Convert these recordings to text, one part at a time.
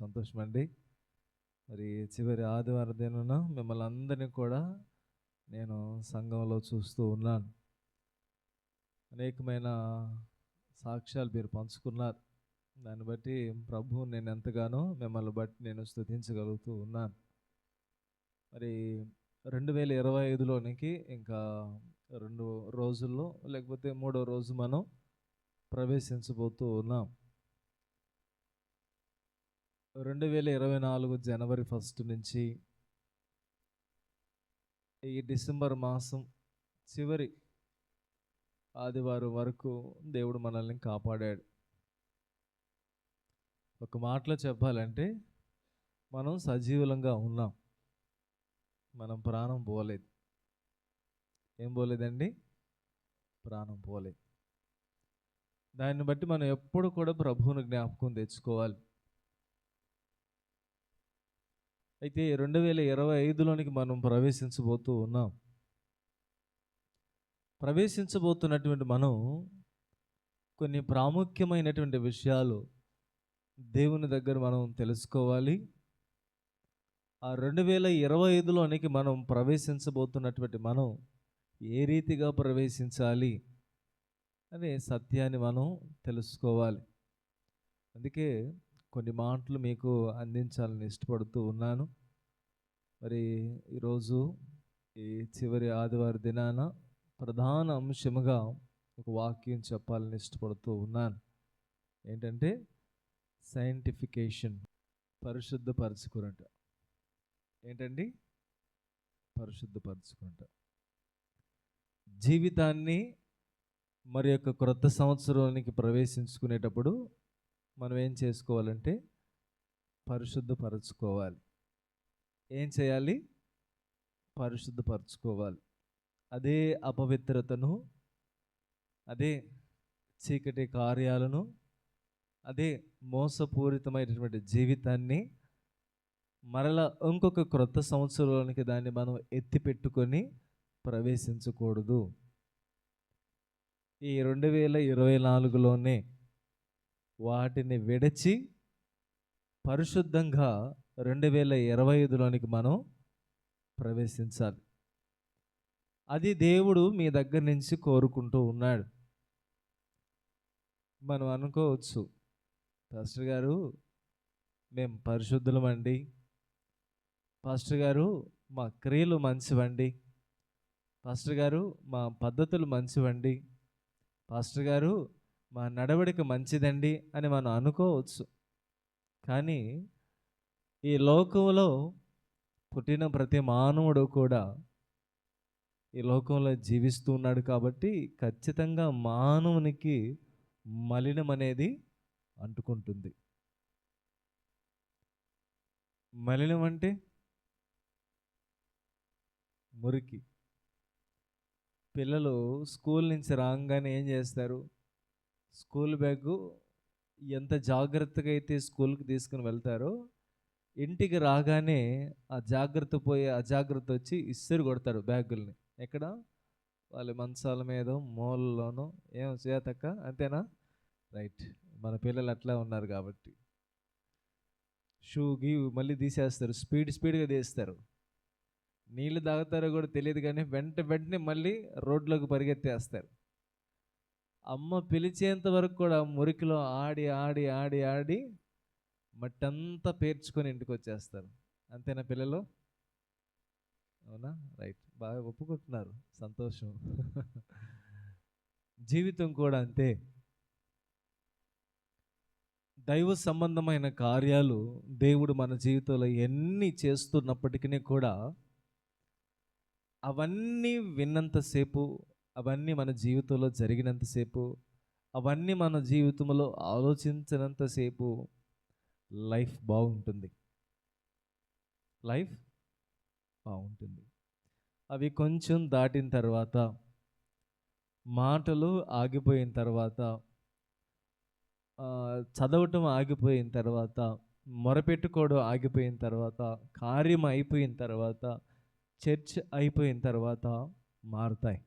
సంతోషం అండి. మరి చివరి ఆదివారం దినాన మిమ్మల్ని అందరినీ కూడా నేను సంఘంలో చూస్తూ ఉన్నాను. అనేకమైన సాక్ష్యాలు మీరు పంచుకున్నారు. దాన్ని బట్టి ప్రభువు నేను ఎంతగానో మిమ్మల్ని బట్టి నేను స్తుతించగలుగుతూ ఉన్నాను. మరి 2025లోనికి ఇంకా 2 రోజుల్లో లేకపోతే మూడో రోజు మనం ప్రవేశించబోతూ ఉన్నాం. 2024 జనవరి 1 నుంచి ఈ డిసెంబర్ మాసం చివరి ఆదివారం వరకు దేవుడు మనల్ని కాపాడాడు. ఒక మాటలో చెప్పాలంటే మనం సజీవులంగా ఉన్నాం. మనం ప్రాణం పోలేదు. ఏం పోలేదండి? ప్రాణం పోలేదు. దాన్ని బట్టి మనం ఎప్పుడు కూడా ప్రభువుని జ్ఞాపకం తెచ్చుకోవాలి. అయితే 2025లోనికి మనం ప్రవేశించబోతూ ఉన్నాం. ప్రవేశించబోతున్నటువంటి మనం కొన్ని ప్రాముఖ్యమైనటువంటి విషయాలు దేవుని దగ్గర మనం తెలుసుకోవాలి. ఆ 2025లోనికి మనం ప్రవేశించబోతున్నటువంటి మనం ఏ రీతిగా ప్రవేశించాలి అనే సత్యాన్ని మనం తెలుసుకోవాలి. అందుకే కొన్ని మాటలు మీకు అందించాలని ఇష్టపడుతూ ఉన్నాను. మరి ఈరోజు ఈ చివరి ఆదివారం దినాన ప్రధాన అంశముగా ఒక వాక్యం చెప్పాలని ఇష్టపడుతూ ఉన్నాను. ఏంటంటే సైంటిఫికేషన్, పరిశుద్ధపరచుకున్నట. ఏంటండి? పరిశుద్ధపరచుకున్నట. జీవితాన్ని మరి యొక్క క్రొత్త సంవత్సరానికి ప్రవేశించుకునేటప్పుడు మనం ఏం చేసుకోవాలంటే పరిశుద్ధపరచుకోవాలి. ఏం చేయాలి? పరిశుద్ధపరచుకోవాలి. అదే అపవిత్రతను, అదే చీకటి కార్యాలను, అదే మోసపూరితమైనటువంటి జీవితాన్ని మరలా ఇంకొక క్రొత్త సంవత్సరంలోనికి దాన్ని మనం ఎత్తిపెట్టుకొని ప్రవేశించకూడదు. ఈ 2024లోనే వాటిని విడిచి పరిశుద్ధంగా 2025లోనికి మనం ప్రవేశించాలి. అది దేవుడు మీ దగ్గర నుంచి కోరుకుంటూ ఉన్నాడు. మనం అనుకోవచ్చు, పాస్టర్ గారు మేము పరిశుద్ధులమండి, పాస్టర్ గారు మా క్రియలు మంచివండి, పాస్టర్ గారు మా పద్ధతులు మంచివండి, పాస్టర్ గారు మా నడవడిక మంచిదండి అని మనం అనుకోవచ్చు. కానీ ఈ లోకంలో పుట్టిన ప్రతి మానవుడు కూడా ఈ లోకంలో జీవిస్తూ ఉన్నాడు కాబట్టి ఖచ్చితంగా మానవునికి మలినం అనేది అంటుకుంటుంది. మలినం అంటే మురికి. పిల్లలు స్కూల్ నుంచి రాగానే ఏం చేస్తారు? స్కూల్ బ్యాగు ఎంత జాగ్రత్తగా అయితే స్కూల్కి తీసుకుని వెళ్తారో ఇంటికి రాగానే ఆ జాగ్రత్త పోయి అజాగ్రత్త వచ్చి ఇస్సిరి కొడతారు బ్యాగుల్ని. ఎక్కడ? వాళ్ళ మంచాల మీద మూలలోనూ. ఏం చేతక్క అంతేనా? రైట్. మన పిల్లలు అట్లా ఉన్నారు కాబట్టి షూ గీవ్ మళ్ళీ తీసేస్తారు, స్పీడ్గా తీస్తారు. నీళ్ళు తాగుతారో కూడా తెలియదు కానీ వెంటనే మళ్ళీ రోడ్లోకి పరిగెత్తేస్తారు. అమ్మ పిలిచేంత వరకు కూడా మురికిలో ఆడి ఆడి ఆడి ఆడి మట్టంతా పేర్చుకొని ఇంటికి వచ్చేస్తారు. అంతేనా పిల్లలు? అవునా? రైట్. బాగా ఒప్పుకుంటున్నారు, సంతోషం. జీవితం కూడా అంతే. దైవ సంబంధమైన కార్యాలు దేవుడు మన జీవితంలో ఎన్ని చేస్తున్నప్పటికీ కూడా అవన్నీ విన్నంతసేపు, అవన్నీ మన జీవితంలో జరిగినంతసేపు, అవన్నీ మన జీవితంలో ఆలోచించినంతసేపు లైఫ్ బాగుంటుంది. లైఫ్ బాగుంటుంది. అవి కొంచెం దాటిన తర్వాత, మాటలు ఆగిపోయిన తర్వాత, చదవటం ఆగిపోయిన తర్వాత, మొరపెట్టుకోవడం ఆగిపోయిన తర్వాత, కార్యం అయిపోయిన తర్వాత, చర్చ్ అయిపోయిన తర్వాత మారుతాయి.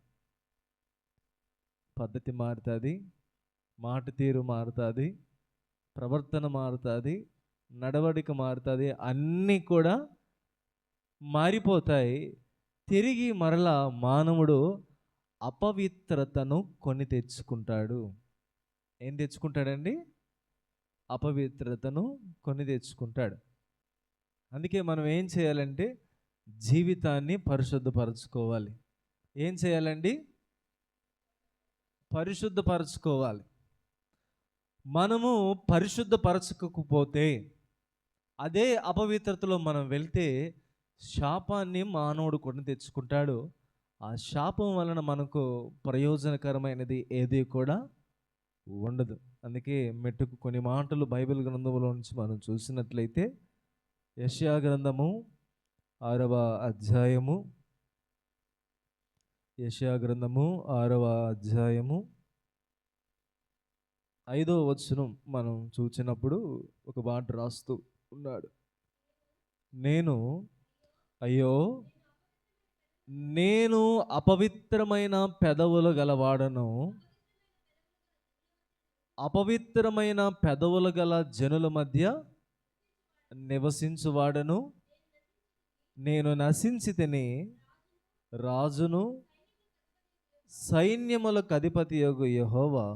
పద్ధతి మారుతుంది, మాట తీరు మారుతుంది, ప్రవర్తన మారుతుంది, నడవడిక మారుతుంది, అన్నీ కూడా మారిపోతాయి. తిరిగి మరలా మానవుడు అపవిత్రతను కొని తెచ్చుకుంటాడు. ఏం తెచ్చుకుంటాడండి? అపవిత్రతను కొని తెచ్చుకుంటాడు. అందుకే మనం ఏం చేయాలంటే జీవితాన్ని పరిశుద్ధపరచుకోవాలి. ఏం చేయాలండి? పరిశుద్ధపరచుకోవాలి. మనము పరిశుద్ధపరచకపోతే, అదే అపవిత్రతలో మనం వెళ్తే శాపాన్ని మానవుడు కొని తెచ్చుకుంటాడు. ఆ శాపం వలన మనకు ప్రయోజనకరమైనది ఏది కూడా ఉండదు. అందుకే మెట్టుకు కొన్ని మాటలు బైబిల్ గ్రంథంలో నుంచి మనం చూసినట్లయితే, యెషయా గ్రంథము 6వ అధ్యాయము, యెషయా గ్రంథము 6వ అధ్యాయము 5వ వచనం మనం చూసినప్పుడు ఒక మాట రాస్తూ ఉన్నాడు. అయ్యో నేను అపవిత్రమైన పెదవులు గలవాడను, అపవిత్రమైన పెదవులు గల జనుల మధ్య నివసించువాడను, నేను నశించితిని, రాజును సైన్యములకు అధిపతియగు యెహోవా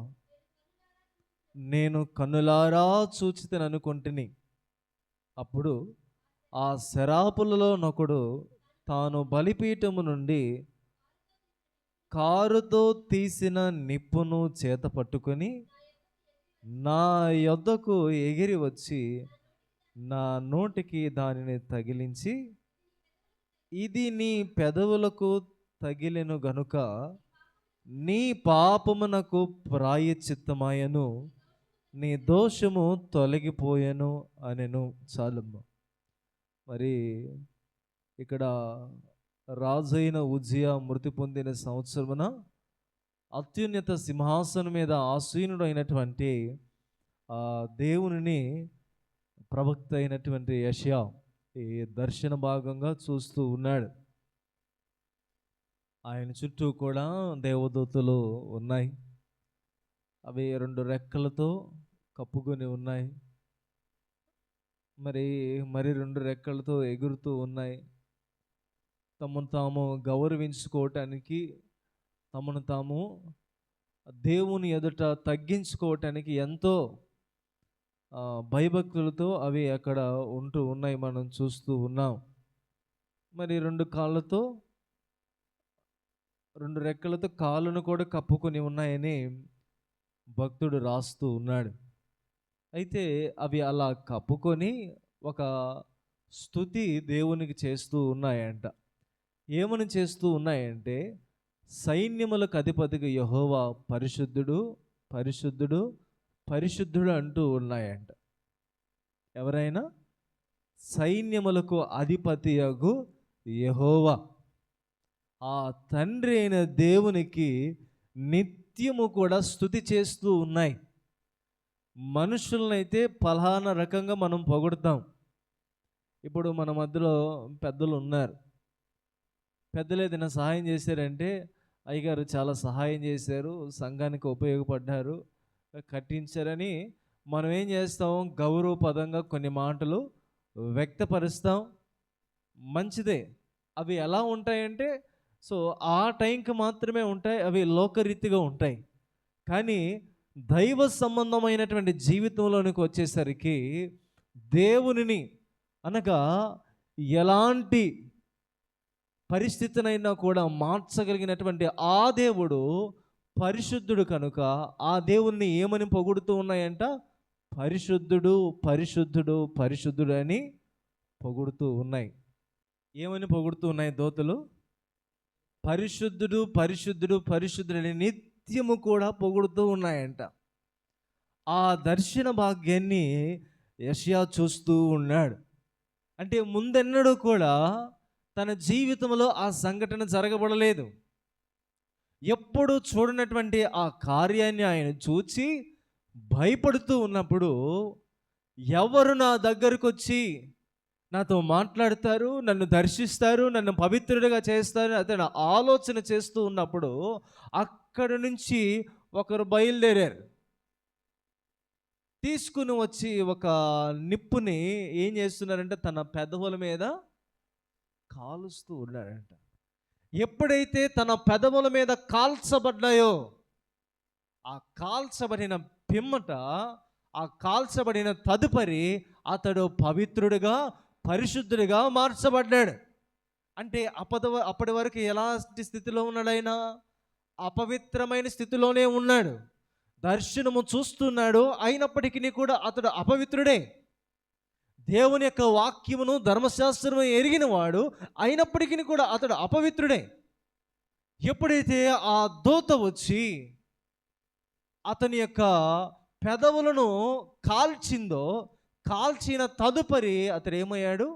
నేను కన్నులారా చూచితిని అనుకుంటుని. అప్పుడు ఆ శరాపులలో నొకడు తాను బలిపీఠము నుండి కారుతో తీసిన నిప్పును చేత పట్టుకొని నా యొద్దకు ఎగిరి వచ్చి నా నోటికి దానిని తగిలించి, ఇది నీ పెదవులకు తగిలెను గనుక నీ పాపమునకు ప్రాయశ్చిత్తమాయను, నీ దోషము తొలగిపోయెను అనెను. చాలమ్మ. మరి ఇక్కడ రాజైన ఉజ్జియా మృతి పొందిన సంవత్సరమున అత్యున్నత సింహాసనం మీద ఆసీనుడైనటువంటి దేవునిని ప్రవక్త అయినటువంటి యెషయా ఈ దర్శన భాగంగా చూస్తూ ఉన్నాడు. ఆయన చుట్టూ కూడా దేవదూతలు ఉన్నాయి. అవి 2 రెక్కలతో కప్పుకొని ఉన్నాయి. మరి 2 రెక్కలతో ఎగురుతూ ఉన్నాయి. తమను తాము గౌరవించుకోవటానికి, తమను తాము దేవుని ఎదుట తగ్గించుకోవటానికి ఎంతో భయభక్తులతో అవి అక్కడ ఉంటూ ఉన్నాయి, మనం చూస్తూ ఉన్నాం. మరి 2 రెక్కలతో కాళ్ళను కూడా కప్పుకొని ఉన్నాయని భక్తుడు రాస్తూ ఉన్నాడు. అయితే అవి అలా కప్పుకొని ఒక స్తుతి దేవునికి చేస్తూ ఉన్నాయంట. ఏమని చేస్తూ ఉన్నాయంటే, సైన్యములకు అధిపతిగా యెహోవా పరిశుద్ధుడు, పరిశుద్ధుడు, పరిశుద్ధుడు అంటూ ఉన్నాయంట. ఎవరైనా? సైన్యములకు అధిపతియగు యెహోవా, ఆ తండ్రి అయిన దేవునికి నిత్యము కూడా స్తుతి చేస్తూ ఉన్నాయి. మనుషులనైతే పలానా రకంగా మనం పొగుడుతాం. ఇప్పుడు మన మధ్యలో పెద్దలు ఉన్నారు. పెద్దలు ఏదైనా సహాయం చేశారంటే, అయ్యగారు చాలా సహాయం చేశారు, సంఘానికి ఉపయోగపడ్డారు, కట్టించారని మనం ఏం చేస్తాం? గౌరవపదంగా కొన్ని మాటలు వ్యక్తపరుస్తాం. మంచిదే. అవి ఎలా ఉంటాయంటే, ఆ టైంకి మాత్రమే ఉంటాయి, అవి లోకరీతిగా ఉంటాయి. కానీ దైవ సంబంధమైనటువంటి జీవితంలోనికి వచ్చేసరికి దేవునిని, అనగా ఎలాంటి పరిస్థితినైనా కూడా మార్చగలిగినటువంటి ఆ దేవుడు పరిశుద్ధుడు కనుక ఆ దేవుణ్ణి ఏమని పొగుడుతూ ఉన్నాయంట? పరిశుద్ధుడు, పరిశుద్ధుడు, పరిశుద్ధుడు అని పొగుడుతూ ఉన్నాయి. ఏమని పొగుడుతూ ఉన్నాయి దూతలు? పరిశుద్ధుడు, పరిశుద్ధుడు, పరిశుద్ధుడు అని నిత్యము కూడా పొగుడుతూ ఉన్నాయంట. ఆ దర్శన భాగ్యాన్ని యెషయా చూస్తూ ఉన్నాడు. అంటే ముందెన్నడూ కూడా తన జీవితంలో ఆ సంఘటన జరగబడలేదు. ఎప్పుడు చూడనటువంటి ఆ కార్యాన్ని ఆయన చూచి భయపడుతూ ఉన్నప్పుడు, ఎవరు నా దగ్గరకు వచ్చి నాతో మాట్లాడతారు, నన్ను దర్శిస్తారు, నన్ను పవిత్రుడిగా చేస్తారు అతను ఆలోచన చేస్తూ ఉన్నప్పుడు, అక్కడి నుంచి ఒకరు బయలుదేరారు. తీసుకుని వచ్చి ఒక నిప్పుని ఏం చేస్తున్నారంటే తన పెదవుల మీద కాలుస్తూ ఉన్నాడంట. ఎప్పుడైతే తన పెదవుల మీద కాల్చబడ్డాయో, ఆ కాల్చబడిన పిమ్మట, ఆ కాల్చబడిన తదుపరి అతడు పవిత్రుడిగా, పరిశుద్ధుడిగా మార్చబడ్డాడు. అంటే అప్పటి వరకు ఎలాంటి స్థితిలో ఉన్నాడు ఆయన? అపవిత్రమైన స్థితిలోనే ఉన్నాడు. దర్శనము చూస్తున్నాడు, అయినప్పటికీ కూడా అతడు అపవిత్రుడే. దేవుని యొక్క వాక్యమును, ధర్మశాస్త్రము ఎరిగిన వాడు, అయినప్పటికీ కూడా అతడు అపవిత్రుడే. ఎప్పుడైతే ఆ దూత వచ్చి అతని యొక్క పెదవులను కాల్చిందో, కాల్చిన తదుపరి అతడు ఏమయ్యాడు?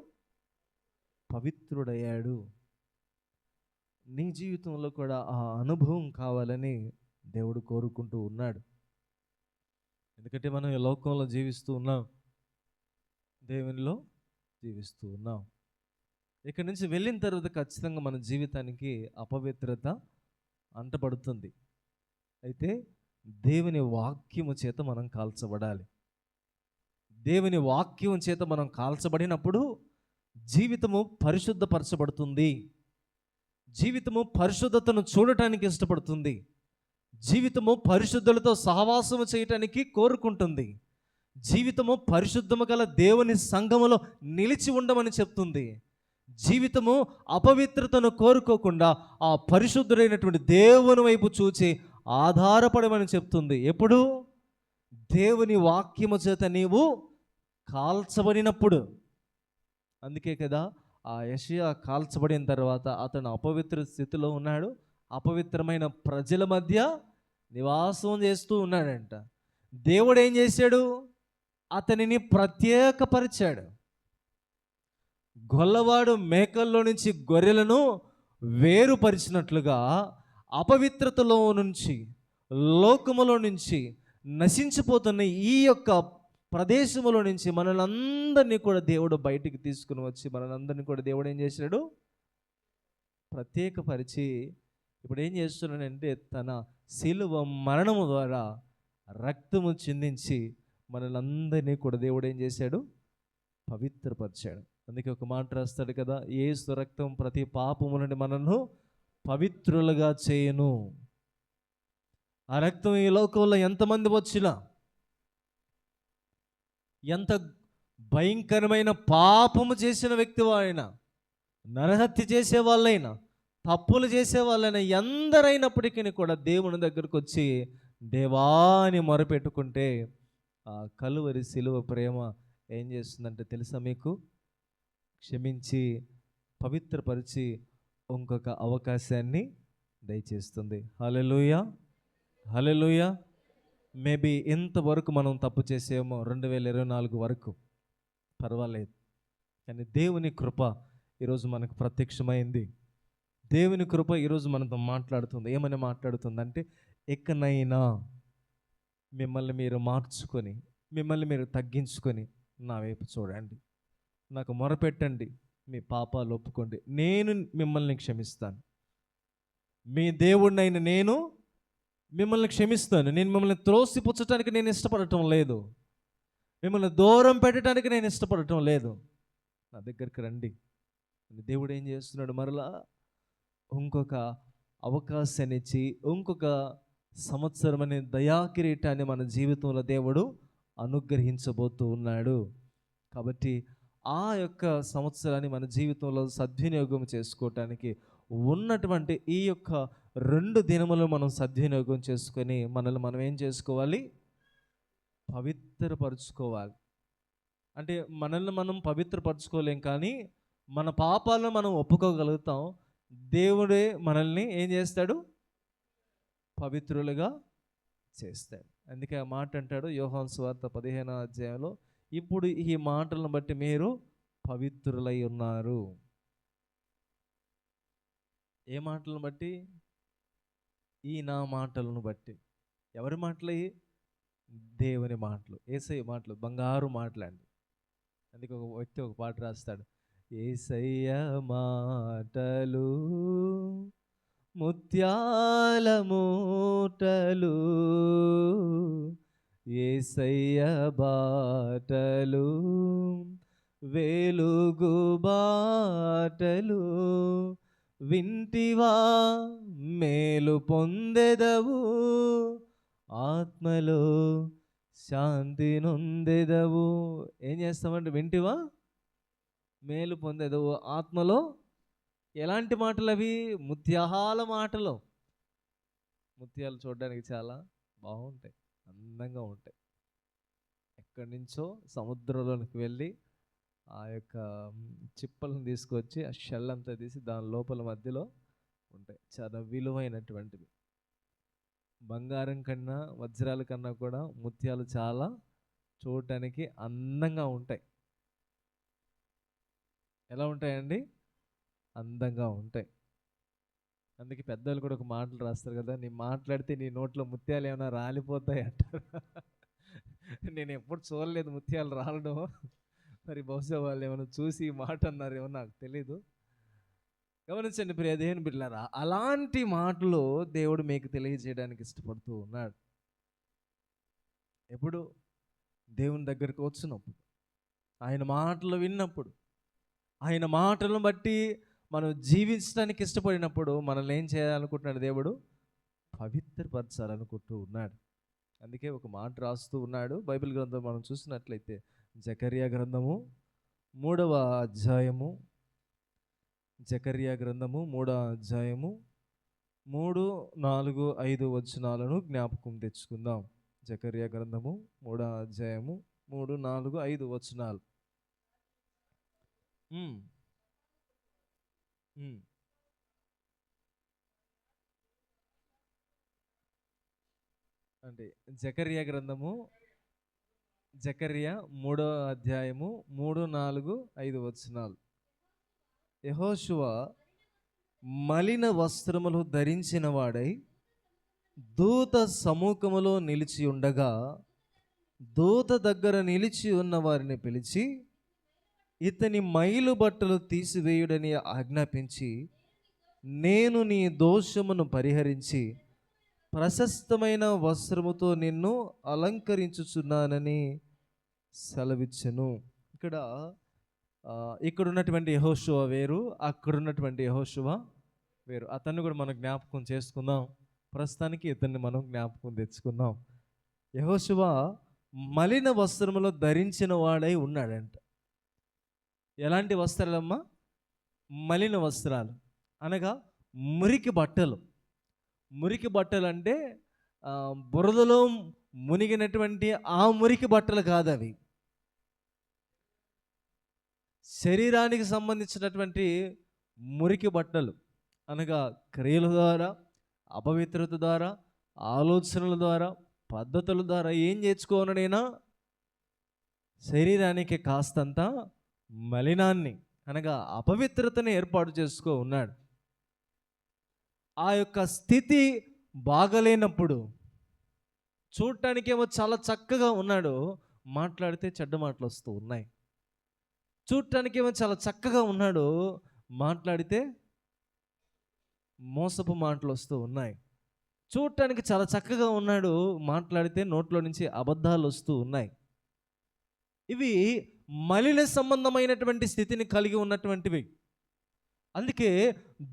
పవిత్రుడయ్యాడు. నీ జీవితంలో కూడా ఆ అనుభవం కావాలని దేవుడు కోరుకుంటూ ఉన్నాడు. ఎందుకంటే మనం ఈ లోకంలో జీవిస్తూ ఉన్నాం, దేవునిలో జీవిస్తూ ఉన్నాం. ఇక్కడి నుంచి వెళ్ళిన తర్వాత ఖచ్చితంగా మన జీవితానికి అపవిత్రత అంటపడుతుంది. అయితే దేవుని వాక్యము చేత మనం కాల్చబడాలి. దేవుని వాక్యం చేత మనం కాల్చబడినప్పుడు జీవితము పరిశుద్ధపరచబడుతుంది. జీవితము పరిశుద్ధతను చూడటానికి ఇష్టపడుతుంది. జీవితము పరిశుద్ధులతో సహవాసము చేయటానికి కోరుకుంటుంది. జీవితము పరిశుద్ధము గల దేవుని సంఘములో నిలిచి ఉండమని చెప్తుంది. జీవితము అపవిత్రతను కోరుకోకుండా ఆ పరిశుద్ధుడైనటువంటి దేవుని వైపు చూచి ఆధారపడమని చెప్తుంది. ఎప్పుడు? దేవుని వాక్యము చేత నీవు కాల్చబడినప్పుడు. అందుకే కదా ఆ యెషయా కాల్చబడిన తర్వాత అతను అపవిత్ర స్థితిలో ఉన్నాడు, అపవిత్రమైన ప్రజల మధ్య నివాసం చేస్తూ ఉన్నాడంట. దేవుడు ఏం చేశాడు? అతనిని ప్రత్యేకపరిచాడు. గొల్లవాడు మేకల్లో నుంచి గొర్రెలను వేరుపరిచినట్లుగా అపవిత్రతలో నుంచి, లోకములో నుంచి నశించిపోతున్న ఈ యొక్క ప్రదేశములో నుంచి మనల్ని అందరినీ కూడా దేవుడు బయటికి తీసుకుని వచ్చి మనల్ని కూడా దేవుడు ఏం చేశాడు? ప్రత్యేకపరిచి ఇప్పుడు ఏం చేస్తున్నాడంటే తన శిలువ మరణము ద్వారా రక్తము చిందించి మనల్ని కూడా దేవుడు ఏం చేశాడు? పవిత్రపరిచాడు. అందుకే ఒక మాట రాస్తాడు కదా, యేసు రక్తం ప్రతి పాపము నుండి మనను పవిత్రులుగా చేయను. ఆ రక్తం ఈ లోకంలో ఎంతమంది వచ్చినా, ఎంత భయంకరమైన పాపము చేసిన వ్యక్తి అయినా, నరహత్య చేసే వాళ్ళైనా, తప్పులు చేసే వాళ్ళైనా, ఎందరైనప్పటికీ కూడా దేవుని దగ్గరకు వచ్చి దేవాని మొరపెట్టుకుంటే ఆ కలువరి శిలువ ప్రేమ ఏం చేస్తుందంటే తెలుసా మీకు? క్షమించి పవిత్రపరిచి ఇంకొక అవకాశాన్ని దయచేస్తుంది. హల్లెలూయా, హల్లెలూయా. మేబీ ఇంతవరకు మనం తప్పు చేసేమో 2024 వరకు పర్వాలేదు, కానీ దేవుని కృప ఈరోజు మనకు ప్రత్యక్షమైంది. దేవుని కృప ఈరోజు మనతో మాట్లాడుతుంది. ఏమని మాట్లాడుతుందంటే, ఎక్కనైనా మిమ్మల్ని మీరు మార్చుకొని, మిమ్మల్ని మీరు తగ్గించుకొని నా వైపు చూడండి, నాకు మొరపెట్టండి, మీ పాపాలు ఒప్పుకోండి, నేను మిమ్మల్ని క్షమిస్తాను. మీ దేవుడినైన నేను మిమ్మల్ని క్షమిస్తాను. నేను మిమ్మల్ని త్రోసిపుచ్చటానికి నేను ఇష్టపడటం లేదు, మిమ్మల్ని దూరం పెట్టడానికి నేను ఇష్టపడటం లేదు. నా దగ్గరికి రండి. దేవుడు ఏం చేస్తున్నాడు? మరలా ఇంకొక అవకాశాన్ని ఇచ్చి ఇంకొక సంవత్సరం అనే దయాకిరీటాన్ని మన జీవితంలో దేవుడు అనుగ్రహించబోతూ ఉన్నాడు. కాబట్టి ఆ యొక్క సంవత్సరాన్ని మన జీవితంలో సద్వినియోగం చేసుకోవటానికి ఉన్నటువంటి ఈ యొక్క 2 దినములు మనం సద్వినియోగం చేసుకొని మనల్ని మనం ఏం చేసుకోవాలి? పవిత్రపరచుకోవాలి. అంటే మనల్ని మనం పవిత్రపరచుకోలేం, కానీ మన పాపాలను మనం ఒప్పుకోగలుగుతాం. దేవుడే మనల్ని ఏం చేస్తాడు? పవిత్రులుగా చేస్తాడు. అందుకే ఆ మాట అంటాడు యోహాను సువార్త 15వ అధ్యాయంలో, ఇప్పుడు ఈ మాటలను బట్టి మీరు పవిత్రులై ఉన్నారు. ఏ మాటలను బట్టి? ఈ నా మాటలను బట్టి. ఎవరి మాటలు? దేవుని మాటలు, యేసయ్య మాటలు, బంగారు మాటలండి. అందుకే ఒక వ్యక్తి ఒక పాట రాస్తాడు, యేసయ్య మాటలు ముత్యాల మూటలు, యేసయ్య బాటలు వెలుగు బాటలు వింటివా మేలు పొందెదవు ఆత్మలో శాంతి నొందెదవు. ఏం చేస్తామంటే వింటివా మేలు పొందెదవు ఆత్మలో. ఎలాంటి మాటలు అవి? ముత్యాల మాటలు. ముత్యాలు చూడడానికి చాలా బాగుంటాయి, అందంగా ఉంటాయి. ఎక్కడి నుంచో సముద్రంలోనికి వెళ్ళి ఆ యొక్క చిప్పలను తీసుకొచ్చి ఆ షెల్ అంతా తీసి దాని లోపల మధ్యలో ఉంటాయి. చాలా విలువైనటువంటివి. బంగారం కన్నా వజ్రాల కన్నా కూడా ముత్యాలు చాలా చూడటానికి అందంగా ఉంటాయి. ఎలా ఉంటాయండి? అందంగా ఉంటాయి. అందుకే పెద్దలు కూడా ఒక మాటలు రాస్తారు కదా, నీ మాట్లాడితే నీ నోట్లో ముత్యాలు ఏమైనా రాలిపోతాయి అంటారు. నేను ఎప్పుడు చూడలేదు ముత్యాలు రాలడం. మరి బహుశా వాళ్ళు ఏమైనా చూసి ఈ మాట అన్నారేమో నాకు తెలీదు. గమనించండి ప్రియ దేవుని బిడ్డలారా, అలాంటి మాటలు దేవుడు మీకు తెలియజేయడానికి ఇష్టపడుతూ ఉన్నాడు. ఎప్పుడు? దేవుని దగ్గరకు వచ్చినప్పుడు, ఆయన మాటలు విన్నప్పుడు, ఆయన మాటలను బట్టి మనం జీవించడానికి ఇష్టపడినప్పుడు మనల్ని ఏం చేయాలనుకుంటున్నాడు దేవుడు? పవిత్రపరచాలనుకుంటూ ఉన్నాడు. అందుకే ఒక మాట రాస్తూ ఉన్నాడు బైబిల్ గ్రంథం. మనం చూసినట్లయితే జకర్యా గ్రంథము 3వ అధ్యాయము, జకర్యా గ్రంథము 3వ అధ్యాయము 3, 4, 5 వచనాలను జ్ఞాపకం తెచ్చుకుందాం. జకర్యా గ్రంథము 3వ అధ్యాయము 3, 4, 5 వచనాలు. అంటే జకర్యా గ్రంథము, జకర్యా 3వ అధ్యాయము 3, 4, 5 వచనాలు. యెహోషువ మలిన వస్త్రములు ధరించిన వాడై దూత సముఖములో నిలిచి ఉండగా దూత దగ్గర నిలిచి ఉన్న వారిని పిలిచి ఇతని మైలు బట్టలు తీసివేయుడని ఆజ్ఞాపించి, నేను నీ దోషమును పరిహరించి ప్రశస్తమైన వస్త్రముతో నిన్ను అలంకరించుచున్నానని సెలవిచ్చెను. ఇక్కడ ఉన్నటువంటి యెహోషువ వేరు, అక్కడ ఉన్నటువంటి యెహోషువ వేరు. అతన్ని కూడా మనం జ్ఞాపకం చేసుకుందాం. ప్రస్తుతానికి ఇతన్ని మనం జ్ఞాపకం తెచ్చుకుందాం. యెహోషువ మలిన వస్త్రములో ధరించిన వాడై ఉన్నాడంట. ఎలాంటి వస్త్రాలమ్మా? మలిన వస్త్రాలు అనగా మురికి బట్టలు. మురికి బట్టలు అంటే బురదలో మునిగినటువంటి ఆ మురికి బట్టలు కాదు అవి. శరీరానికి సంబంధించినటువంటి మురికి బట్టలు అనగా క్రియల ద్వారా, అపవిత్రత ద్వారా, ఆలోచనల ద్వారా, పద్ధతుల ద్వారా ఏం నేర్చుకోనైనా శరీరానికి కాస్తంత మలినాన్ని అనగా అపవిత్రతని ఏర్పాటు చేసుకో ఉన్నాడు. ఆ యొక్క స్థితి బాగలేనప్పుడు చూడటానికేమో చాలా చక్కగా ఉన్నాడు, మాట్లాడితే చెడ్డ మాటలు వస్తూ ఉన్నాయి. చూడటానికేమో చాలా చక్కగా ఉన్నాడు, మాట్లాడితే మోసపు మాటలు వస్తూ ఉన్నాయి. చూడటానికి చాలా చక్కగా ఉన్నాడు, మాట్లాడితే నోట్లో నుంచి అబద్ధాలు వస్తూ ఉన్నాయి. ఇవి మలిన సంబంధమైనటువంటి స్థితిని కలిగి ఉన్నటువంటివి. అందుకే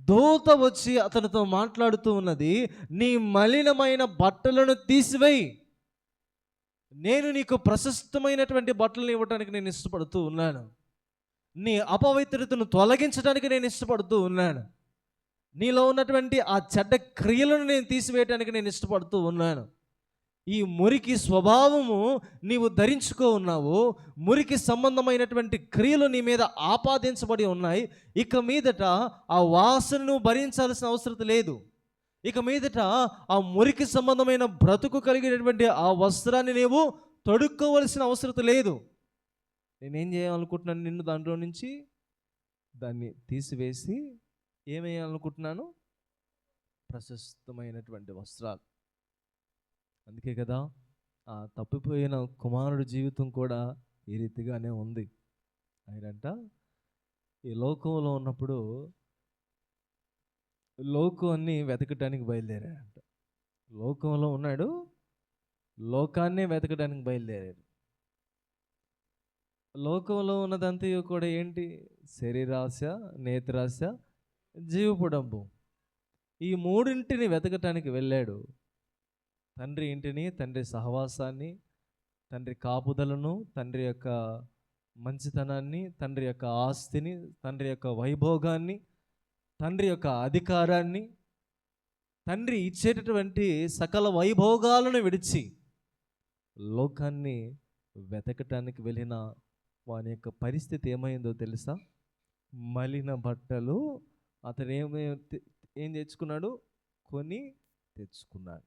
దూత వచ్చి అతనితో మాట్లాడుతూ ఉన్నది, నీ మలినమైన బట్టలను తీసివేయి, నేను నీకు ప్రశస్తమైనటువంటి బట్టలను ఇవ్వడానికి నేను ఇష్టపడుతూ ఉన్నాను, నీ అపవిత్రతను తొలగించడానికి నేను ఇష్టపడుతూ ఉన్నాను, నీలో ఉన్నటువంటి ఆ చెడ్డ క్రియలను నేను తీసివేయడానికి నేను ఇష్టపడుతూ ఉన్నాను. ఈ మురికి స్వభావము నీవు ధరించుకో ఉన్నావు, మురికి సంబంధమైనటువంటి క్రియలు నీ మీద ఆపాదించబడి ఉన్నాయి. ఇక మీదట ఆ వాసనను భరించాల్సిన అవసరం లేదు. ఇక మీదట ఆ మురికి సంబంధమైన బ్రతుకు కలిగినటువంటి ఆ వస్త్రాన్ని నీవు తొడుక్కోవలసిన అవసరం లేదు. నేనేం చేయాలనుకుంటున్నాను? నిన్ను దాంట్లో నుంచి దాన్ని తీసివేసి ఏమేయాలనుకుంటున్నాను? ప్రశస్తమైనటువంటి వస్త్రాలు. అందుకే కదా ఆ తప్పిపోయిన కుమారుడి జీవితం కూడా ఈ రీతిగానే ఉంది. ఆయనంట ఈ లోకంలో ఉన్నప్పుడు లోకాన్ని వెతకటానికి బయలుదేరాడంట. లోకంలో ఉన్నాడు, లోకాన్నే వెతకడానికి బయలుదేరాడు. లోకంలో ఉన్నదంతయు కూడా ఏంటి? శరీరాశ, నేత్రాశ, జీవపుడంబం. ఈ మూడింటిని వెతకటానికి వెళ్ళాడు. తండ్రి ఇంటిని, తండ్రి సహవాసాన్ని, తండ్రి కాపుదలను, తండ్రి యొక్క మంచితనాన్ని, తండ్రి యొక్క ఆస్తిని, తండ్రి యొక్క వైభోగాన్ని, తండ్రి యొక్క అధికారాన్ని, తండ్రి ఇచ్చేటటువంటి సకల వైభోగాలను విడిచి లోకాన్ని వెతకటానికి వెళ్ళిన వాని యొక్క పరిస్థితి ఏమైందో తెలుసా? మలిన బట్టలు అతను ఏం తెచ్చుకున్నాడు? కొని తెచ్చుకున్నాడు.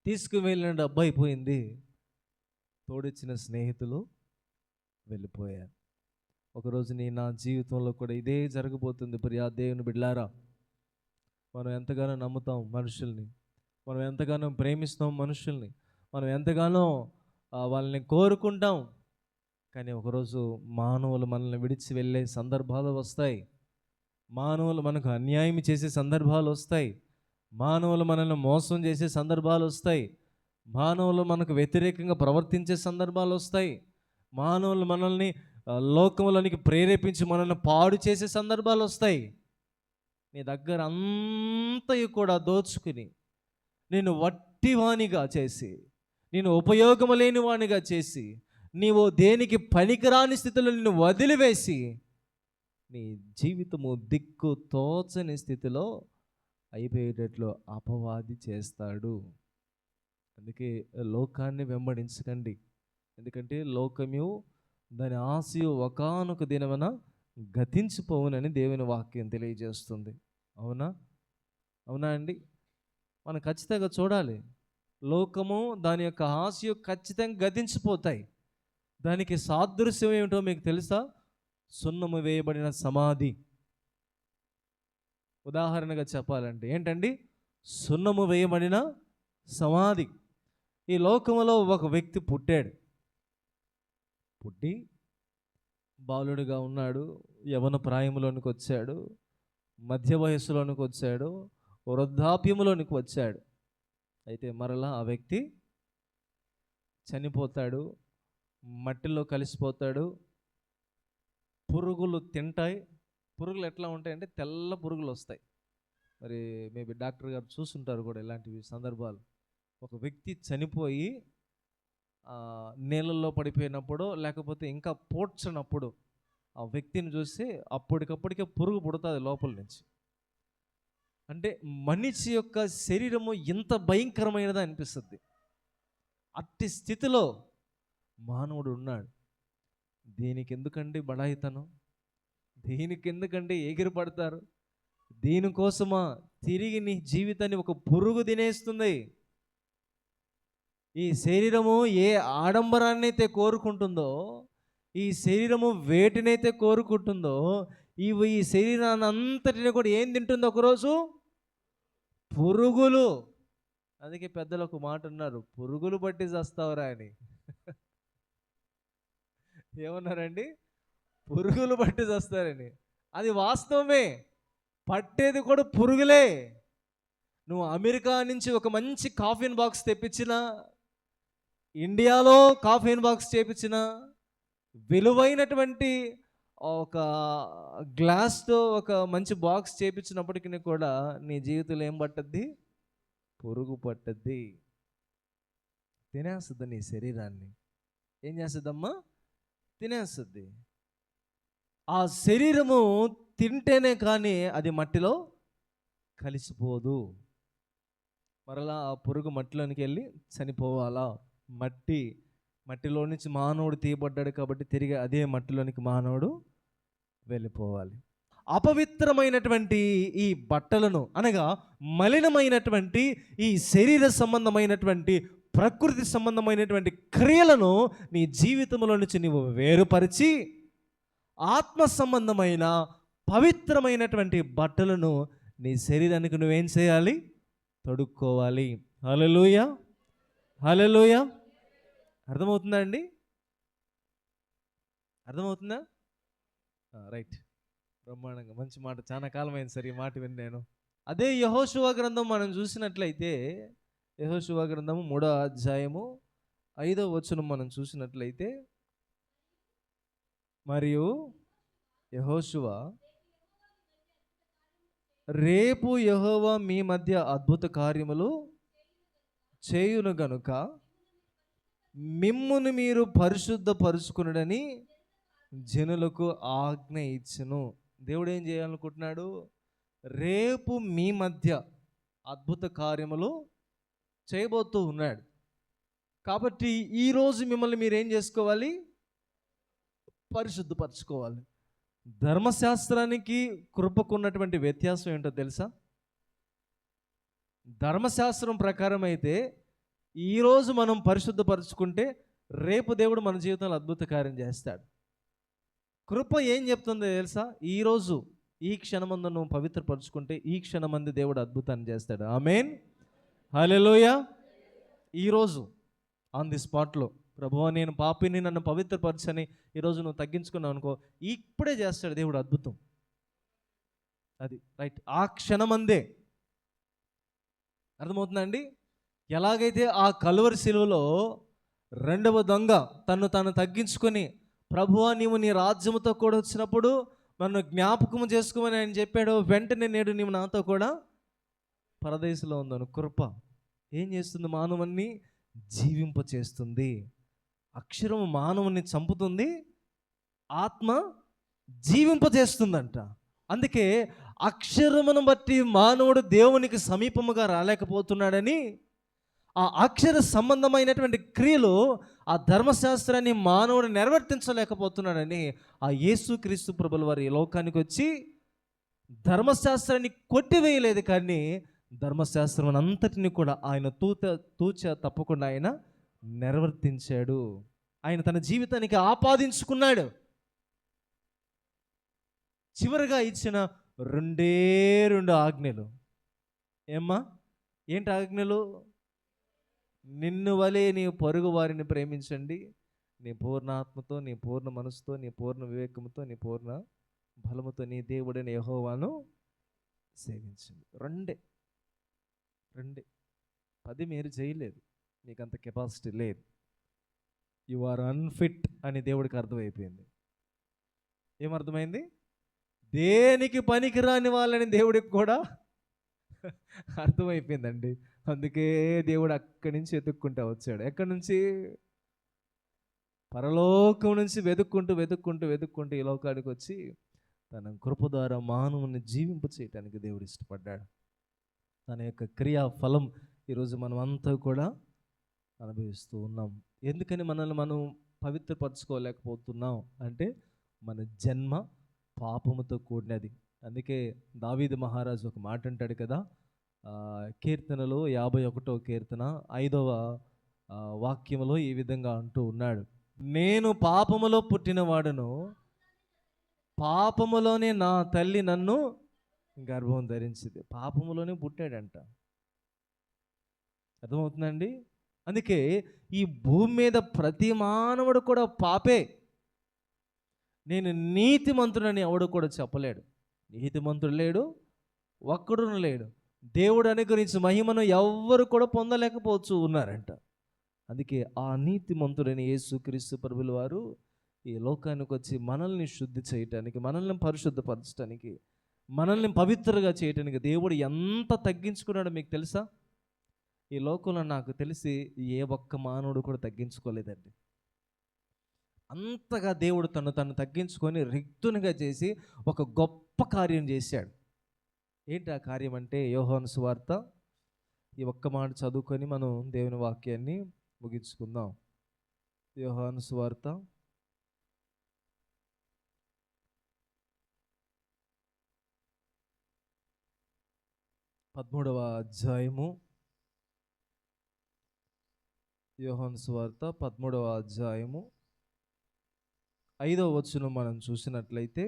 తీసుకువెళ్ళిన డబ్బు అయిపోయింది. తోడిచ్చిన స్నేహితులు వెళ్ళిపోయారు. ఒకరోజు నా జీవితంలో కూడా ఇదే జరగబోతుంది. ప్రియా దేవుని బిడ్డలారా, మనం ఎంతగానో నమ్ముతాం మనుషుల్ని, మనం ఎంతగానో ప్రేమిస్తాం మనుషుల్ని, మనం ఎంతగానో వాళ్ళని కోరుకుంటాం. కానీ ఒకరోజు మానవులు మనల్ని విడిచి వెళ్ళే సందర్భాలు వస్తాయి. మానవులు మనకు అన్యాయం చేసే సందర్భాలు వస్తాయి. మానవులు మనల్ని మోసం చేసే సందర్భాలు వస్తాయి. మానవులు మనకు వ్యతిరేకంగా ప్రవర్తించే సందర్భాలు వస్తాయి. మానవులు మనల్ని లోకంలోనికి ప్రేరేపించి మనల్ని పాడు చేసే సందర్భాలు వస్తాయి. నీ దగ్గర అంతయు కూడా దోచుకుని, నేను వట్టివానిగా చేసి, నేను ఉపయోగము లేని వానిగా చేసి, నీవు దేనికి పనికిరాని స్థితిలో నిన్ను వదిలివేసి, నీ జీవితము దిక్కు తోచని స్థితిలో అయిపోయేటట్లు అపవాది చేస్తాడు. అందుకే లోకాన్ని వెంబడించకండి. ఎందుకంటే లోకము దాని ఆశయు ఒకానొక దినమున గతించిపోవునని దేవుని వాక్యం తెలియజేస్తుంది. అవునా? అవునా అండి? మనం ఖచ్చితంగా చూడాలి. లోకము దాని యొక్క ఆశయు ఖచ్చితంగా గతించిపోతాయి. దానికి సాదృశ్యం ఏమిటో మీకు తెలుసా? సున్నము వేయబడిన సమాధి. ఉదాహరణగా చెప్పాలంటే ఏంటండి? సున్నము వేయబడిన సమాధి. ఈ లోకంలో ఒక వ్యక్తి పుట్టాడు. పుట్టి బాలుడిగా ఉన్నాడు, యవన ప్రాయంలోనికి వచ్చాడు, మధ్య వయస్సులోనికి వచ్చాడు, వృద్ధాప్యములోనికి వచ్చాడు. అయితే మరలా ఆ వ్యక్తి చనిపోతాడు, మట్టిలో కలిసిపోతాడు, పురుగులు తింటాయి. పురుగులు ఎట్లా ఉంటాయంటే తెల్ల పురుగులు వస్తాయి. మరి మేబీ డాక్టర్ గారు చూస్తుంటారు కూడా ఇలాంటివి సందర్భాలు. ఒక వ్యక్తి చనిపోయి నీళ్ళల్లో పడిపోయినప్పుడు, లేకపోతే ఇంకా పోడ్చినప్పుడు ఆ వ్యక్తిని చూసి అప్పటికప్పటికే పురుగు పుడుతుంది లోపల నుంచి. అంటే మనిషి యొక్క శరీరము ఇంత భయంకరమైనది అనిపిస్తుంది. అట్టి స్థితిలో మానవుడు ఉన్నాడు. దీనికి ఎందుకండి బడాయితనం? దీనికి ఎందుకంటే ఎగిరి పడతారు? దీనికోసమా? తిరిగి నీ జీవితాన్ని ఒక పురుగు తినేస్తుంది. ఈ శరీరము ఏ ఆడంబరాన్ని అయితే కోరుకుంటుందో, ఈ శరీరము వేటినైతే కోరుకుంటుందో, ఈ శరీరాన్ని అంతటిని కూడా ఏం తింటుందో ఒకరోజు? పురుగులు. అందుకే పెద్దలు ఒక మాట అన్నారు, పురుగులు బట్టి చస్తావురా అని. ఏమన్నారండి? పురుగులు బట్టి చస్తారని. అది వాస్తవమే. పట్టేది కూడా పురుగులే. నువ్వు అమెరికా నుంచి ఒక మంచి కాఫీన్ బాక్స్ తెప్పించినా, ఇండియాలో కాఫీన్ బాక్స్ చేపించిన, విలువైనటువంటి ఒక గ్లాస్తో ఒక మంచి బాక్స్ చేపించినప్పటికీ కూడా నీ జీవితంలో ఏం పట్టద్ది? పురుగు పట్టద్ది. తినేస్తుంది నీ శరీరాన్ని. ఏం చేస్తుందమ్మా? తినేస్తుంది. ఆ శరీరము తింటేనే కానీ అది మట్టిలో కలిసిపోదు. మరలా ఆ పురుగు మట్టిలోనికి వెళ్ళి చనిపోవాలా? మట్టిలో నుంచి మానవుడు తీయబడ్డాడు కాబట్టి తిరిగి అదే మట్టిలోనికి మానవుడు వెళ్ళిపోవాలి. అపవిత్రమైనటువంటి ఈ బట్టలను, అనగా మలినమైనటువంటి ఈ శరీర సంబంధమైనటువంటి ప్రకృతి సంబంధమైనటువంటి క్రియలను నీ జీవితంలో నుంచి నీవు వేరుపరిచి ఆత్మ సంబంధమైన పవిత్రమైనటువంటి బట్టలను నీ శరీరానికి నువ్వేం చేయాలి? తొడుక్కోవాలి. హల్లెలూయా, హల్లెలూయా. అర్థమవుతుందా అండి? అర్థమవుతుందా? రైట్, బ్రహ్మాండంగా. మంచి మాట. చాలా కాలమైంది సార్ ఈ మాట విని నేను. అదే యెహోషువ గ్రంథం మనం చూసినట్లయితే యెహోషువ గ్రంథము 3వ అధ్యాయము 5వ వచనం మనం చూసినట్లయితే, మరియు యెహోషువ రేపు యెహోవా మీ మధ్య అద్భుత కార్యములు చేయును గనుక మిమ్మును మీరు పరిశుద్ధపరుచుకునుడని జనులకు ఆజ్ఞ ఇచ్చును. దేవుడు ఏం చేయాలనుకుంటున్నాడు? రేపు మీ మధ్య అద్భుత కార్యములు చేయబోతూ ఉన్నాడు. కాబట్టి ఈరోజు మిమ్మల్ని మీరు ఏం చేసుకోవాలి? పరిశుద్ధపరచుకోవాలి. ధర్మశాస్త్రానికి కృపకు ఉన్నటువంటి వ్యత్యాసం ఏంటో తెలుసా? ధర్మశాస్త్రం ప్రకారం అయితే ఈరోజు మనం పరిశుద్ధపరచుకుంటే రేపు దేవుడు మన జీవితంలో అద్భుత కార్యం చేస్తాడు. కృప ఏం చెప్తుందో తెలుసా? ఈరోజు ఈ క్షణమందు నువ్వు పవిత్రపరచుకుంటే ఈ క్షణమందు దేవుడు అద్భుతాన్ని చేస్తాడు. ఆమేన్, హల్లెలూయా. ఈరోజు ఆన్ ది స్పాట్లో, ప్రభువా నేను పాపిని, నన్ను పవిత్రపరచని ఈరోజు నువ్వు తగ్గించుకున్నావు అనుకో, ఇప్పుడే చేస్తాడు దేవుడు అద్భుతం. అది రైట్, ఆ క్షణమందే. అర్థమవుతుందండి? ఎలాగైతే ఆ కలువరి శిలువలో రెండవ దొంగ తను తగ్గించుకొని, ప్రభువా నీవు నీ రాజ్యముతో కూడా వచ్చినప్పుడు నన్ను జ్ఞాపకము చేసుకోమని ఆయన చెప్పాడు, వెంటనే నేడు నీవు నాతో కూడా పరదేశంలో ఉందను. కృప ఏం చేస్తుంది? మానవుని జీవింపచేస్తుంది. అక్షరము మానవుని చంపుతుంది, ఆత్మ జీవింపచేస్తుందంట. అందుకే అక్షరమును బట్టి మానవుడు దేవునికి సమీపముగా రాలేకపోతున్నాడని, ఆ అక్షర సంబంధమైనటువంటి క్రియలు, ఆ ధర్మశాస్త్రాన్ని మానవుడు నెరవేర్తించలేకపోతున్నాడని ఆ యేసుక్రీస్తు ప్రభుల వారు ఈ లోకానికి వచ్చి ధర్మశాస్త్రాన్ని కొట్టివేయలేదు, కానీ ధర్మశాస్త్రం అంతటిని కూడా ఆయన తూచ తప్పకుండా ఆయన నెరవేర్తించాడు. ఆయన తన జీవితానికి ఆపాదించుకున్నాడు. చివరిగా ఇచ్చిన రెండు ఆజ్ఞలు ఏమ్మా? ఏంటి ఆజ్ఞలు? నిన్ను వలె నీ పొరుగు వారిని ప్రేమించండి, నీ పూర్ణ ఆత్మతో, నీ పూర్ణ మనసుతో, నీ పూర్ణ వివేకముతో, నీ పూర్ణ బలముతో నీ దేవుడైన యెహోవాను సేవించండి. రెండే. 10 మీరు చేయలేదు, మీకు అంత కెపాసిటీ లేదు. యు ఆర్ అన్ఫిట్ అని దేవుడికి అర్థమైపోయింది. ఏమర్థమైంది? దేనికి పనికిరాని వాళ్ళని దేవుడికి కూడా అర్థమైపోయిందండి. అందుకే దేవుడు అక్కడి నుంచి వెతుక్కుంటూ వచ్చాడు. ఎక్కడి నుంచి? పరలోకం నుంచి వెతుక్కుంటూ ఈ లోకానికి వచ్చి తన కృప ద్వారా మానవుని జీవింప చేయటానికి దేవుడు ఇష్టపడ్డాడు. తన యొక్క క్రియా ఫలం ఈరోజు మనం అంతా కూడా అనుభవిస్తూ ఉన్నాం. ఎందుకని మనల్ని మనం పవిత్రపరచుకోలేకపోతున్నాం అంటే మన జన్మ పాపముతో కూడినది. అందుకే దావీదు మహారాజు ఒక మాట అంటాడు కదా, కీర్తనలో 51వ కీర్తన 5వ వాక్యములో ఈ విధంగా అంటూ ఉన్నాడు, నేను పాపములో పుట్టినవాడును, పాపములోనే నా తల్లి నన్ను గర్భం ధరించింది. పాపములోనే పుట్టాడంట. అర్థమవుతుందండి? అందుకే ఈ భూమి మీద ప్రతి మానవుడు కూడా పాపే. నేను నీతిమంతుడని ఎవడు కూడా చెప్పలేడు. నీతిమంతుడు లేడు, ఒక్కడును లేడు. దేవుడు అనుగ్రహించిన మహిమను ఎవ్వరు కూడా పొందలేకపోవచ్చు ఉన్నారంట. అందుకే ఆ నీతిమంతుడని యేసుక్రీస్తు ప్రభుల వారు ఈ లోకానికి వచ్చి మనల్ని శుద్ధి చేయటానికి, మనల్ని పరిశుద్ధపరచడానికి, మనల్ని పవిత్రగా చేయటానికి దేవుడు ఎంత తగ్గించుకున్నాడో మీకు తెలుసా? ఈ లోకంలో నాకు తెలిసి ఏ ఒక్క మానవుడు కూడా తగ్గించుకోలేదండి. అంతగా దేవుడు తను తగ్గించుకొని రిక్తునిగా చేసి ఒక గొప్ప కార్యం చేశాడు. ఏంటి ఆ కార్యం అంటే, యోహాను సువార్త ఈ ఒక్క మాట చదువుకొని మనం దేవుని వాక్యాన్ని ముగించుకుందాం. యోహాను సువార్త 13వ అధ్యాయము. యోహాను సువార్త 13వ అధ్యాయము 5వ వచనం మనం చూసినట్లయితే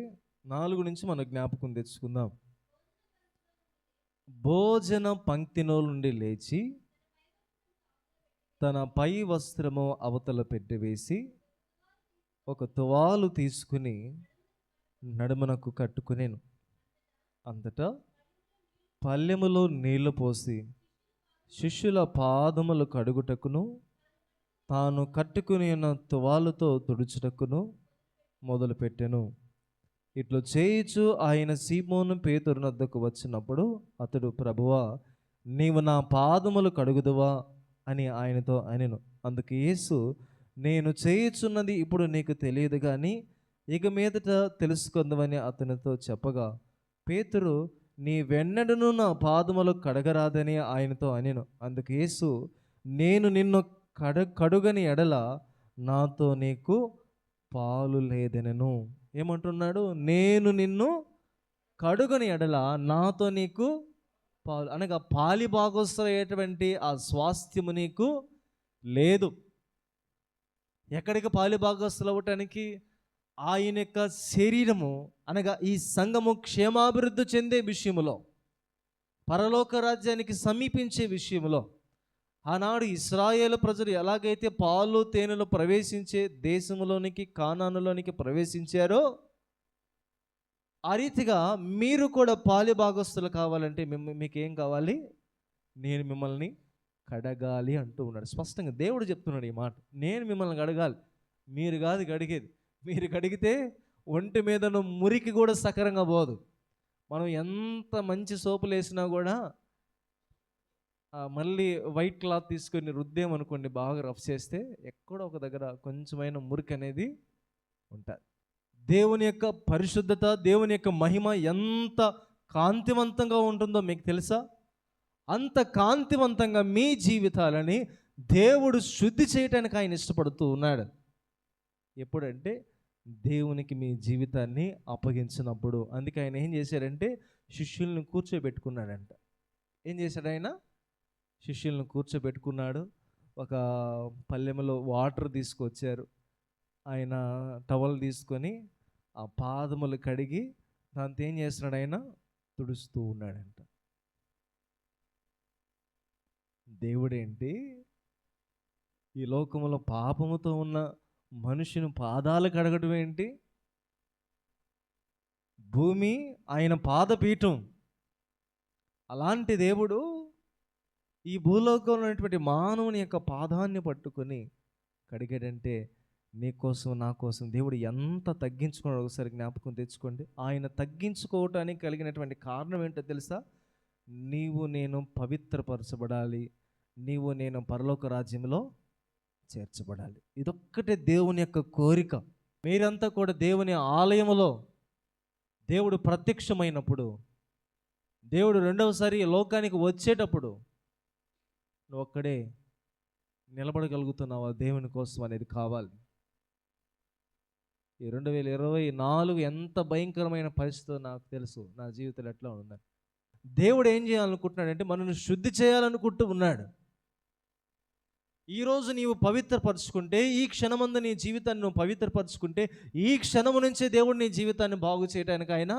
4 నుంచి మనం జ్ఞాపకం తెచ్చుకుందాం. భోజన పంక్తిలో నుండి లేచి తన పై వస్త్రము అవతల పెట్టివేసి ఒక తువాలు తీసుకుని నడుమునకు కట్టుకునేను. అంతటా పల్లెములో నీళ్లు పోసి శిష్యుల పాదములు కడుగుటకును తాను కట్టుకుని ఉన్న తువాలుతో తుడుచుటకును మొదలుపెట్టెను. ఇట్లు చేయుచు ఆయన సీమోను పేతురునొద్దకు వచ్చినప్పుడు అతడు, ప్రభువా, నీవు నా పాదములు కడుగుదువా అని ఆయనతో అనెను. అందుకు యేసు, నేను చేయుచున్నది ఇప్పుడు నీకు తెలియదు కానీ ఇక మీదట తెలుసుకుందామని అతనితో చెప్పగా, పేతురు, నీ వెన్నడను నా పాదములు కడగరాదని ఆయనతో అనెను. అందుకు యేసు, నేను నిన్ను కడుగని ఎడల నాతో నీకు పాలు లేదనెను. ఏమంటున్నాడు? నేను నిన్ను కడుగని ఎడల నాతో నీకు పాలు, అనగా పాలి భాగస్థులయ్యేటువంటి ఆ స్వాస్థ్యము నీకు లేదు. ఎక్కడికి పాలి భాగస్థులు అవ్వటానికి? ఆయన యొక్క శరీరము అనగా ఈ సంఘము క్షేమాభివృద్ధి చెందే విషయములో, పరలోక రాజ్యానికి సమీపించే విషయంలో, ఆనాడు ఇశ్రాయేలు ప్రజలు ఎలాగైతే పాలు తేనెలు ప్రవేశించే దేశంలోనికి, కానానులోనికి ప్రవేశించారో, ఆ రీతిగా మీరు కూడా పాలి భాగస్తులు కావాలంటే మీకేం కావాలి? నేను మిమ్మల్ని కడగాలి అంటూ ఉన్నాడు. స్పష్టంగా దేవుడు చెప్తున్నాడు ఈ మాట. నేను మిమ్మల్ని కడగాలి, మీరు కాదు కడిగేది. మీరు కడిగితే ఒంటి మీదను మురికి కూడా సకరంగా పోదు. మనం ఎంత మంచి సోపులు వేసినా కూడా మళ్ళీ వైట్ క్లాత్ తీసుకొని రుద్దేమనుకోండి, బాగా రఫ్ చేస్తే ఎక్కడో ఒక దగ్గర కొంచెమైన మురికి అనేది ఉంటుంది. దేవుని యొక్క పరిశుద్ధత, దేవుని యొక్క మహిమ ఎంత కాంతివంతంగా ఉంటుందో మీకు తెలుసా? అంత కాంతివంతంగా మీ జీవితాలని దేవుడు శుద్ధి చేయటానికి ఆయన ఇష్టపడుతూ ఉన్నాడు. ఎప్పుడంటే దేవునికి మీ జీవితాన్ని అప్పగించినప్పుడు. అందుకే ఆయన ఏం చేశారంటే శిష్యుల్ని కూర్చోబెట్టుకున్నాడంట. ఏం చేశాడు ఆయన? శిష్యులను కూర్చోబెట్టుకున్నాడు. ఒక పల్లెములో వాటర్ తీసుకొచ్చారు. ఆయన టవల్ తీసుకొని ఆ పాదములు కడిగి దాంతో ఏం చేస్తున్నాడు? ఆయన తుడుస్తూ ఉన్నాడంట. దేవుడేంటి ఈ లోకములో పాపముతో ఉన్న మనుషుని పాదాలు కడగడం ఏంటి? భూమి ఆయన పాదపీఠం. అలాంటి దేవుడు ఈ భూలోకంలో ఉన్నటువంటి మానవుని యొక్క పాదాన్ని పట్టుకొని కడిగాడంటే నీకోసం, నా కోసం దేవుడు ఎంత తగ్గించుకున్నాడో ఒకసారి జ్ఞాపకం తెచ్చుకోండి. ఆయన తగ్గించుకోవటానికి కలిగినటువంటి కారణం ఏంటో తెలుసా? నీవు నేను పవిత్రపరచబడాలి, నీవు నేను పరలోక రాజ్యంలో చేర్చబడాలి. ఇదొక్కటే దేవుని యొక్క కోరిక. మీరంతా కూడా దేవుని ఆలయములో దేవుడు ప్రత్యక్షమైనప్పుడు, దేవుడు రెండవసారి లోకానికి వచ్చేటప్పుడు నువ్వు ఒక్కడే నిలబడగలుగుతున్నావా దేవుని కోసం అనేది కావాలి. ఈ 2024 ఎంత భయంకరమైన పరిస్థితో నాకు తెలుసు. నా జీవితంలో ఎట్లా ఉందని. దేవుడు ఏం చేయాలనుకుంటున్నాడంటే మనల్ని శుద్ధి చేయాలనుకుంటూ ఉన్నాడు. ఈరోజు నీవు పవిత్రపరచుకుంటే, ఈ క్షణమందు నీ జీవితాన్ని నువ్వు పవిత్రపరచుకుంటే, ఈ క్షణము నుంచే దేవుడు నీ జీవితాన్ని బాగు చేయడానికి ఆయన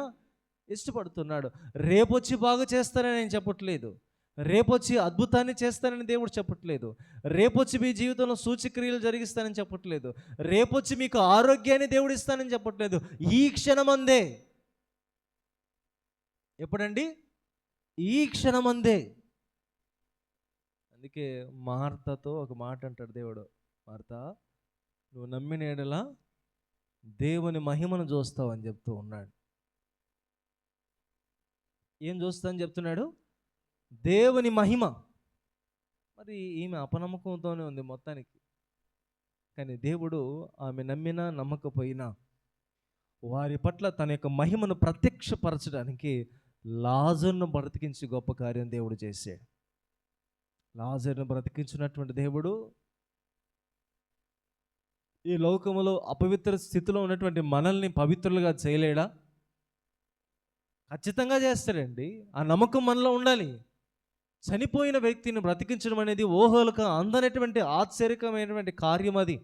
ఇష్టపడుతున్నాడు. రేపొచ్చి బాగు చేస్తానని నేను చెప్పట్లేదు, రేపొచ్చి అద్భుతాన్ని చేస్తానని దేవుడు చెప్పట్లేదు, రేపొచ్చి మీ జీవితంలో సూచక్రియలు జరిగిస్తానని చెప్పట్లేదు, రేపొచ్చి మీకు ఆరోగ్యాన్ని దేవుడు ఇస్తానని చెప్పట్లేదు. ఈ క్షణమందే. ఎప్పుడండి? ఈ క్షణమందే. అందుకే మార్తతో ఒక మాట అంటాడు దేవుడు, మార్తా, నువ్వు నమ్మిన ఎడల దేవుని మహిమను చూస్తావు అని చెప్తూ ఉన్నాడు. ఏం చూస్తా అని చెప్తున్నాడు? దేవుని మహిమ. మరి ఈమె అపనమ్మకంతోనే ఉంది మొత్తానికి. కానీ దేవుడు ఆమె నమ్మినా నమ్మకపోయినా వారి పట్ల తన యొక్క మహిమను ప్రత్యక్షపరచడానికి లాజరును బ్రతికించి గొప్ప కార్యం దేవుడు చేశాడు. లాజరును బ్రతికించినటువంటి దేవుడు ఈ లోకములో అపవిత్ర స్థితిలో ఉన్నటువంటి మనల్ని పవిత్రులుగా చేయలేడా? ఖచ్చితంగా చేస్తాడండి. ఆ నమ్మకం మనలో ఉండాలి. చనిపోయిన వ్యక్తిని బ్రతికించడం అనేది ఊహలకు అందనటువంటి ఆశ్చర్యకరమైనటువంటి కార్యం అది.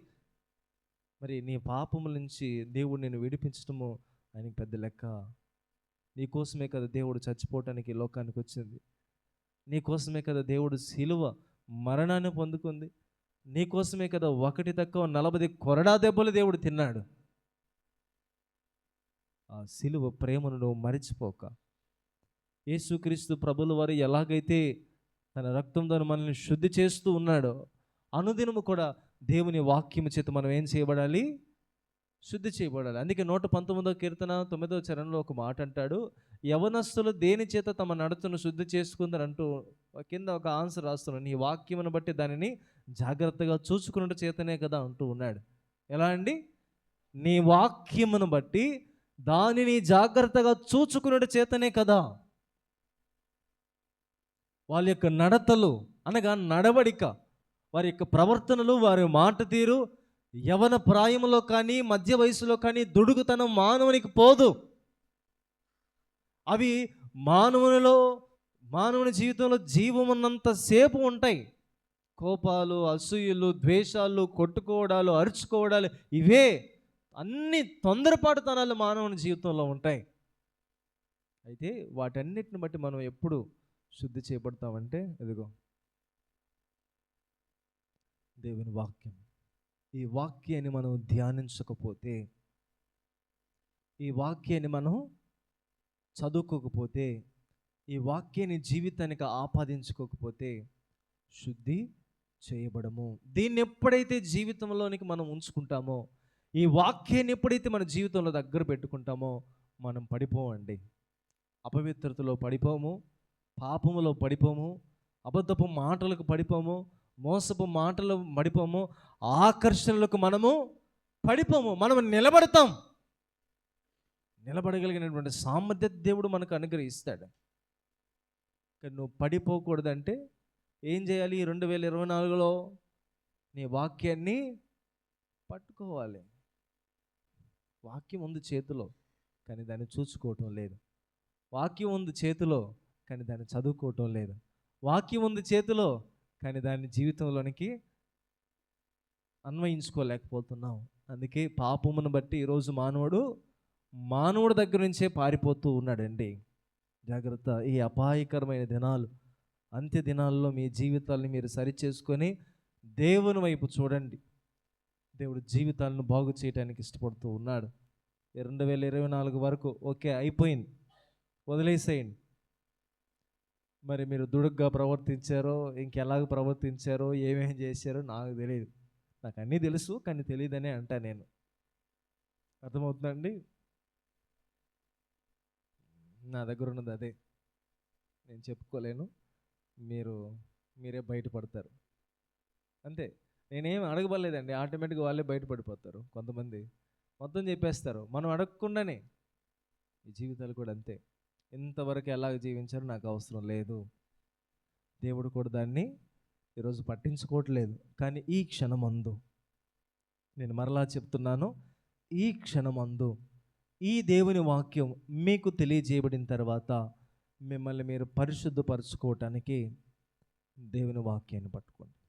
మరి నీ పాపముల నుంచి దేవుడు నిన్ను విడిపించడము ఆయనకి పెద్ద లెక్క. నీకోసమే కదా దేవుడు చచ్చిపోవటానికి లోకానికి వచ్చింది. నీకోసమే కదా దేవుడు శిలువ మరణాన్ని పొందుకుంది. నీకోసమే కదా 1 తక్కువ 40 కొరడా దెబ్బలు దేవుడు తిన్నాడు. ఆ శిలువ ప్రేమను నువ్వు మరిచిపోక, యేసుక్రీస్తు ప్రభుల వారు ఎలాగైతే తన రక్తంతో మనల్ని శుద్ధి చేస్తూ ఉన్నాడు. అనుదినము కూడా దేవుని వాక్యము చేత మనం ఏం చేయబడాలి? శుద్ధి చేయబడాలి. అందుకే 119వ కీర్తన 9వ చరణంలో ఒక మాట అంటాడు, యవనస్తులు దేని చేత తమ నడతను శుద్ధి చేసుకుందని అంటూ కింద ఒక ఆన్సర్ రాస్తున్నాడు, నీ వాక్యమును బట్టి దానిని జాగ్రత్తగా చూసుకున్నట్టు చేతనే కదా అంటూ ఉన్నాడు. ఎలా అండి? నీ వాక్యమును బట్టి దానిని జాగ్రత్తగా చూచుకున్నట్టు చేతనే కదా. వాళ్ళ యొక్క నడతలు అనగా నడవడిక, వారి యొక్క ప్రవర్తనలు, వారి మాట తీరు యవన ప్రాయములో కానీ మధ్య వయసులో కానీ దుడుకుతనం మానవునికి పోదు. అవి మానవుని జీవితంలో జీవం ఉన్నంత సేపు ఉంటాయి. కోపాలు, అసూయలు, ద్వేషాలు, కొట్టుకోవడాలు, అరుచుకోవడాలు, ఇవే అన్ని తొందరపాటుతనాలు మానవుని జీవితంలో ఉంటాయి. అయితే వాటన్నిటిని బట్టి మనం ఎప్పుడు శుద్ధి చేయబడతామంటే ఇదిగో దేవుని వాక్యం. ఈ వాక్యాన్ని మనం ధ్యానించకపోతే, ఈ వాక్యాన్ని మనం చదువుకోకపోతే, ఈ వాక్యాన్ని జీవితానికి ఆపాదించుకోకపోతే శుద్ధి చేయబడము. దీన్ని ఎప్పుడైతే జీవితంలోనికి మనం ఉంచుకుంటామో, ఈ వాక్యాన్ని ఎప్పుడైతే మన జీవితంలో దగ్గర పెట్టుకుంటామో మనం పడిపోమండి. అపవిత్రతలో పడిపోము, పాపములో పడిపోము, అబద్ధపు మాటలకు పడిపోము, మోసపు మాటలు పడిపోము, ఆకర్షణలకు మనము పడిపోము. మనం నిలబడతాం. నిలబడగలిగినటువంటి సామర్థ్య దేవుడు మనకు అనుగ్రహిస్తాడు. కానీ నువ్వు పడిపోకూడదంటే ఏం చేయాలి? 2024లో నీ వాక్యాన్ని పట్టుకోవాలి. వాక్యం ఉంది చేతిలో, కానీ దాన్ని చూసుకోవటం లేదు. వాక్యం ఉంది చేతిలో, కానీ దాన్ని చదువుకోవటం లేదు. వాక్యం ఉంది చేతిలో, కానీ దాన్ని జీవితంలోనికి అన్వయించుకోలేకపోతున్నాం. అందుకే పాపమును బట్టి ఈరోజు మానవుడు దగ్గర నుంచే పారిపోతూ ఉన్నాడండి. జాగ్రత్త. ఈ అపాయకరమైన దినాలు, అంత్య దినాల్లో మీ జీవితాన్ని మీరు సరిచేసుకొని దేవుని వైపు చూడండి. దేవుడు జీవితాలను బాగు చేయడానికి ఇష్టపడుతూ ఉన్నాడు. 2024 వరకు ఓకే అయిపోయింది, వదిలేసేయండి. మరి మీరు దుడుగ్గా ప్రవర్తించారో, ఇంకెలాగ ప్రవర్తించారో, ఏమేమి చేశారో నాకు తెలియదు. నాకు అన్నీ తెలుసు, కానీ తెలియదనే అంటా నేను. అర్థమవుతుందండి? నా దగ్గర ఉన్నది అదే, నేను చెప్పుకోలేను. మీరే బయటపడతారు అంతే. నేనేం అడగబడలేదండి, ఆటోమేటిక్గా వాళ్ళే బయటపడిపోతారు. కొంతమంది మొత్తం చెప్పేస్తారు మనం అడగకుండానే. ఈ జీవితాలు కూడా అంతే. ఇంతవరకు ఎలాగ జీవించారో నాకు అవసరం లేదు. దేవుడు కూడా దాన్ని ఈరోజు పట్టించుకోవట్లేదు. కానీ ఈ క్షణమందు, నేను మరలా చెప్తున్నాను, ఈ క్షణమందు ఈ దేవుని వాక్యం మీకు తెలియజేయబడిన తర్వాత మిమ్మల్ని మీరు పరిశుద్ధపరచుకోవటానికి దేవుని వాక్యాన్ని పట్టుకోండి.